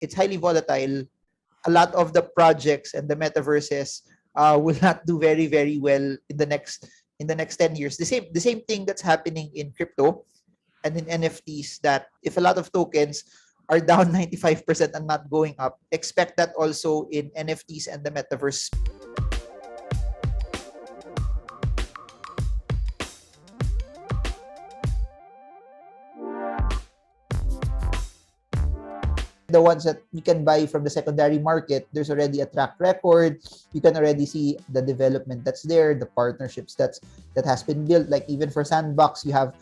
it's highly volatile. A lot of the projects and the metaverses will not do very very well in the next 10 years. The same thing that's happening in crypto and in NFTs, that if a lot of tokens are down 95% and not going up, expect that also in NFTs and the metaverse. The ones that you can buy from the secondary market, there's already a track record. You can already see the development that's there, the partnerships that has been built. Like even for Sandbox, you have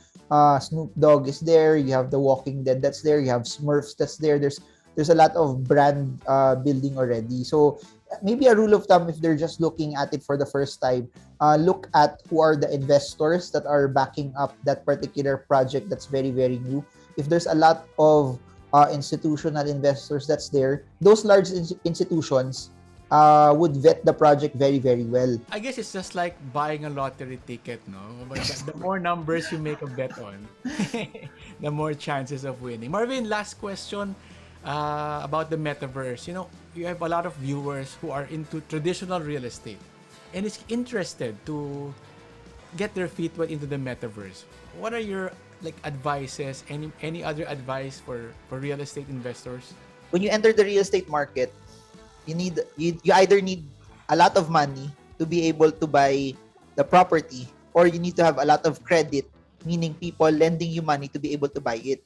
Snoop Dogg is there, you have The Walking Dead that's there, you have Smurfs that's there. There's a lot of brand building already. So maybe a rule of thumb, if they're just looking at it for the first time, look at who are the investors that are backing up that particular project that's very very new. If there's a lot of institutional investors that's there, those large institutions would vet the project very, very well. I guess it's just like buying a lottery ticket, no? But the more numbers you make a bet on, the more chances of winning. Marvin, last question about the metaverse. You know, you have a lot of viewers who are into traditional real estate and is interested to get their feet wet into the metaverse. What are your advices? Any other advice for real estate investors? When you enter the real estate market, you either need a lot of money to be able to buy the property, or you need to have a lot of credit, meaning people lending you money to be able to buy it.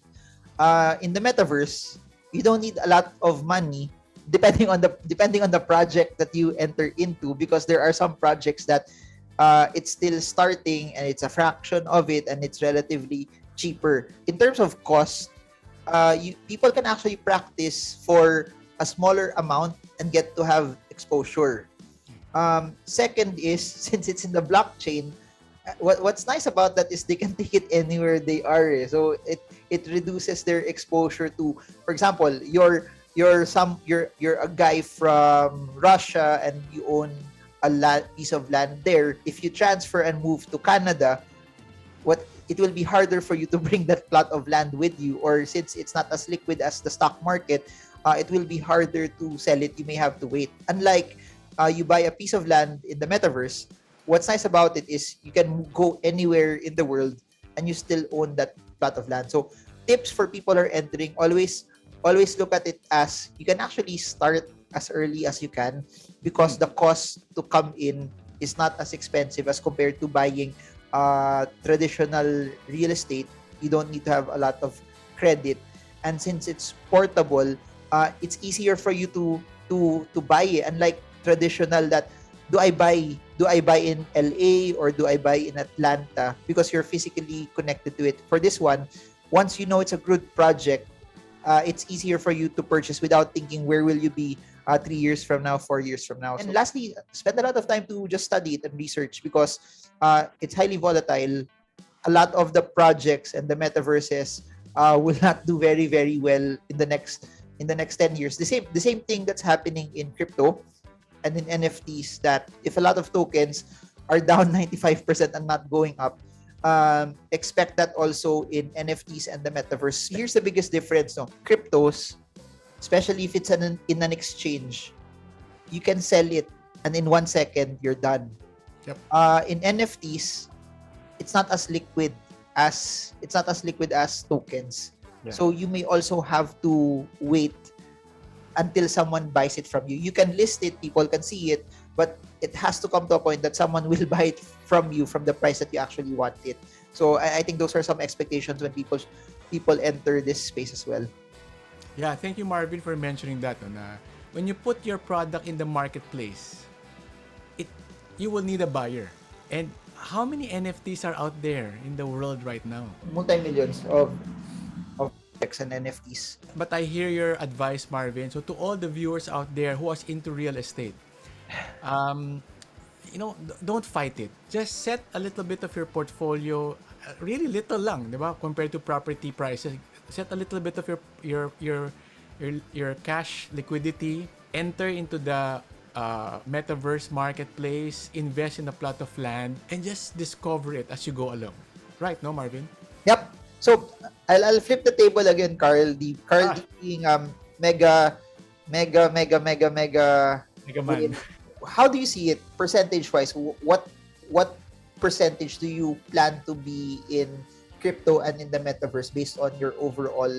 In the metaverse, you don't need a lot of money depending on the project that you enter into, because there are some projects that it's still starting and it's a fraction of it and it's relatively cheaper. In terms of cost, people can actually practice for a smaller amount and get to have exposure. Second is, since it's in the blockchain, what's nice about that is they can take it anywhere they are. So it reduces their exposure to, for example, you're a guy from Russia and you own a piece of land there. If you transfer and move to Canada, it will be harder for you to bring that plot of land with you, or since it's not as liquid as the stock market, it will be harder to sell it. You may have to wait. Unlike you buy a piece of land in the metaverse, what's nice about it is you can go anywhere in the world and you still own that plot of land. So tips for people who are entering, always look at it as you can actually start as early as you can, because the cost to come in is not as expensive as compared to buying traditional real estate. You don't need to have a lot of credit, and since it's portable, it's easier for you to buy it. Unlike traditional, that do I buy in LA or do I buy in Atlanta, because you're physically connected to it. For this one, once you know it's a good project, it's easier for you to purchase without thinking where will you be 3 years from now, 4 years from now. And lastly, spend a lot of time to just study it and research, because it's highly volatile. A lot of the projects and the metaverses will not do very very well in the next 10 years. The same thing that's happening in crypto and in NFTs, that if a lot of tokens are down 95% and not going up, expect that also in NFTs and the metaverse. Here's the biggest difference, no? Cryptos, especially if it's in an exchange, you can sell it and in 1 second you're done. Yep. In NFTs, it's not as liquid as tokens. Yeah. So you may also have to wait until someone buys it from you. You can list it, people can see it, but it has to come to a point that someone will buy it from you from the price that you actually want it. So I think those are some expectations when people enter this space as well. Yeah, thank you, Marvin, for mentioning that. When you put your product in the marketplace, you will need a buyer. And how many NFTs are out there in the world right now? Multi-millions of FOREX and NFTs. But I hear your advice, Marvin. So to all the viewers out there who is into real estate, don't fight it. Just set a little bit of your portfolio, really little lang, diba? Compared to property prices. Set a little bit of your cash liquidity. Enter into the metaverse marketplace. Invest in a plot of land and just discover it as you go along. Right, no, Marvin? Yep. So I'll flip the table again, Carl. Carl being mega, mega, mega, mega, mega Mega man. how do you see it percentage-wise? What percentage do you plan to be in crypto and in the metaverse based on your overall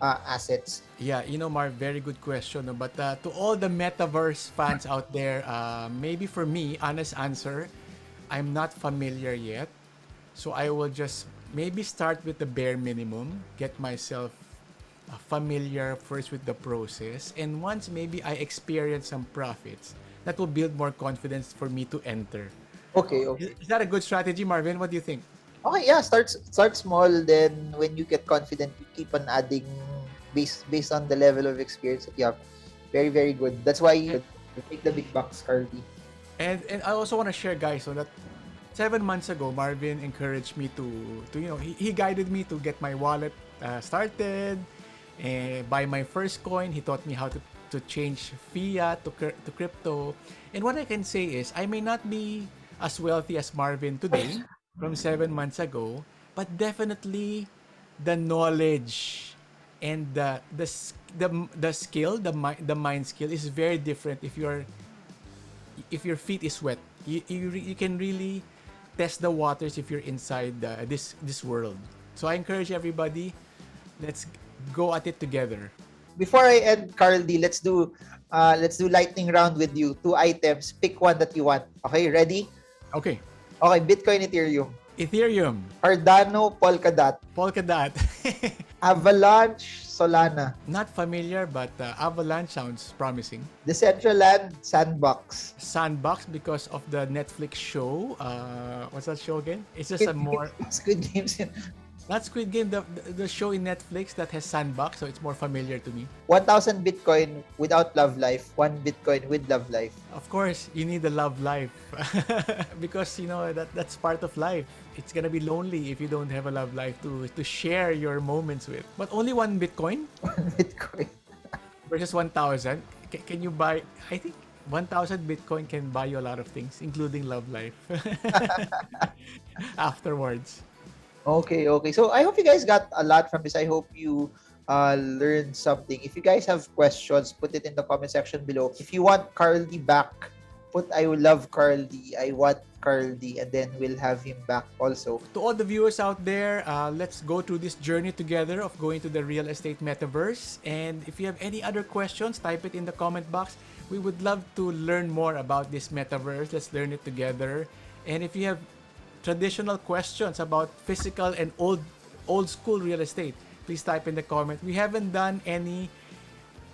assets? Yeah, Mark, very good question. No? But to all the metaverse fans out there, maybe for me, honest answer, I'm not familiar yet. So I will just maybe start with the bare minimum, get myself familiar first with the process. And once maybe I experience some profits, that will build more confidence for me to enter. Okay, Is that a good strategy, Marvin? What do you think? Okay, yeah, start small, then when you get confident, you keep on adding based on the level of experience that you have. Very, very good. That's why you take the big bucks, Carly. And I also want to share, guys, so that 7 months ago, Marvin encouraged me to he guided me to get my wallet started, and buy my first coin. He taught me how to change fiat to crypto. And what I can say is, I may not be as wealthy as Marvin today from 7 months ago, but definitely the knowledge and the skill, the mind skill is very different if your feet is wet. You can really test the waters if you're inside this world. So I encourage everybody, let's go at it together. Before I end, Carl D, let's do lightning round with you. 2 items. Pick one that you want. Okay, ready? Okay. Okay, Bitcoin, Ethereum. Ethereum, Cardano, Polkadot. Polkadot. Avalanche, Solana. Not familiar, but Avalanche sounds promising. Decentralad, Sandbox. Sandbox because of the Netflix show. What's that show again? It's just a more Squid Games. not Squid Game, the show in Netflix that has Sandbox, so it's more familiar to me. 1,000 Bitcoin without love life. 1 Bitcoin with love life. Of course, you need a love life because that's part of life. It's gonna be lonely if you don't have a love life to share your moments with. But only 1 Bitcoin 1 Bitcoin. versus 1,000. Can you buy? I think 1,000 Bitcoin can buy you a lot of things, including love life. Afterwards. Okay. So I hope you guys got a lot from this. I hope you learned something. If you guys have questions, put it in the comment section below. If you want Carl D back, put I will love Carl D. I want Carl D, and then we'll have him back also. To all the viewers out there, let's go through this journey together of going to the real estate metaverse. And if you have any other questions, type it in the comment box. We would love to learn more about this metaverse. Let's learn it together. And if you have traditional questions about physical and old school real estate, please type in the comment. We haven't done any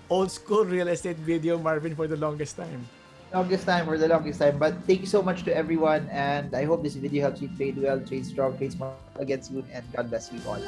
old school real estate video, Marvin, for the longest time. For the longest time. But thank you so much to everyone, and I hope this video helps you trade well, trade strong, trade smart again soon, and God bless you all.